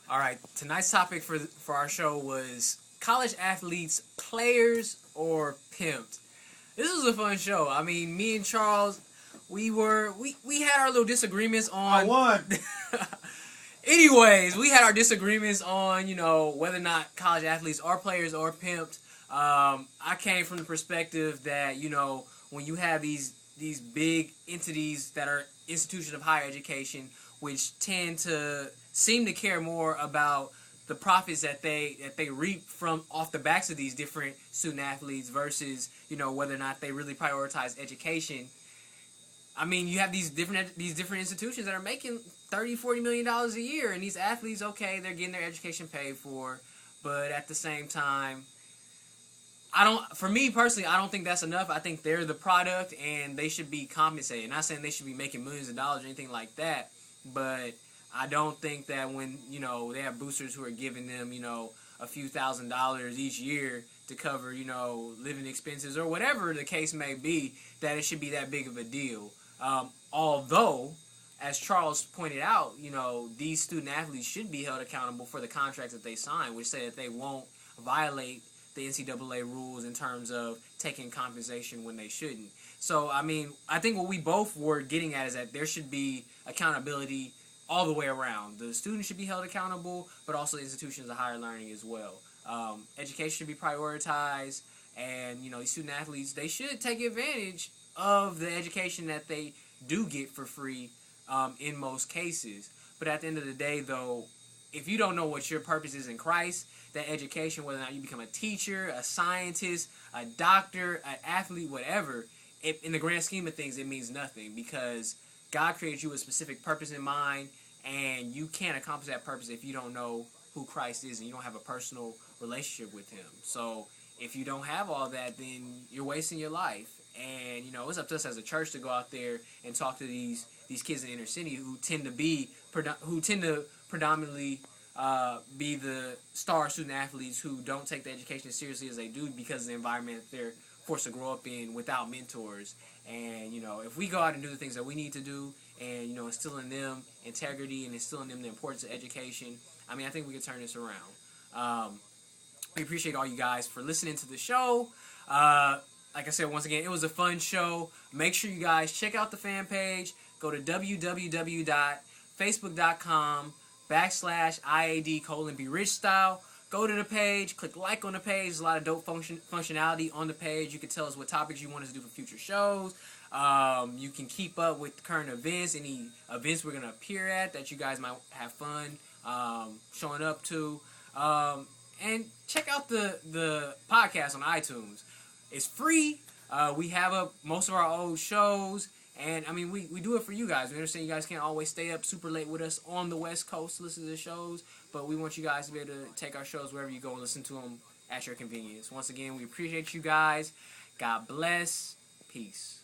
All right, tonight's topic for our show was college athletes, players or pimped. This was a fun show. I mean, me and Charles, we had our little disagreements I on. won. Anyways, we had our disagreements on whether or not college athletes are players or pimped. I came from the perspective that when you have these big entities that are institutions of higher education, which tend to seem to care more about the profits that they reap from off the backs of these different student athletes versus whether or not they really prioritize education. I mean, you have these different institutions that are making $30-40 million a year, and these athletes, okay, they're getting their education paid for, but at the same time, for me personally, I don't think that's enough. I think they're the product, and they should be compensated. Not saying they should be making millions of dollars or anything like that, but I don't think that when they have boosters who are giving them a few $1,000s each year to cover living expenses or whatever the case may be, that it should be that big of a deal. Although, as Charles pointed out, these student athletes should be held accountable for the contracts that they sign, which say that they won't violate the NCAA rules in terms of taking compensation when they shouldn't. So, I mean, I think what we both were getting at is that there should be accountability all the way around. The students should be held accountable, but also the institutions of higher learning as well. Education should be prioritized, and these student athletes, they should take advantage of the education that they do get for free in most cases. But at the end of the day, though, if you don't know what your purpose is in Christ, that education, whether or not you become a teacher, a scientist, a doctor, an athlete, whatever, in the grand scheme of things, it means nothing, because God created you with a specific purpose in mind, and you can't accomplish that purpose if you don't know who Christ is and you don't have a personal relationship with Him. So if you don't have all that, then you're wasting your life. And it's up to us as a church to go out there and talk to these kids in the inner city who tend to predominantly be the star student athletes who don't take the education as seriously as they do because of the environment they're forced to grow up in without mentors. And if we go out and do the things that we need to do, and instill in them integrity and instill in them the importance of education, I mean, I think we can turn this around. We appreciate all you guys for listening to the show. Like I said, once again, it was a fun show. Make sure you guys check out the fan page. Go to www.facebook.com/IAD:BeRichStyle. Go to the page, click like on the page. There's a lot of dope functionality on the page. You can tell us what topics you want us to do for future shows. You can keep up with current events, any events we're going to appear at that you guys might have fun showing up to. And check out the podcast on iTunes. It's free. We have up most of our old shows. And, I mean, we do it for you guys. We understand you guys can't always stay up super late with us on the West Coast to listen to the shows. But we want you guys to be able to take our shows wherever you go and listen to them at your convenience. Once again, we appreciate you guys. God bless. Peace.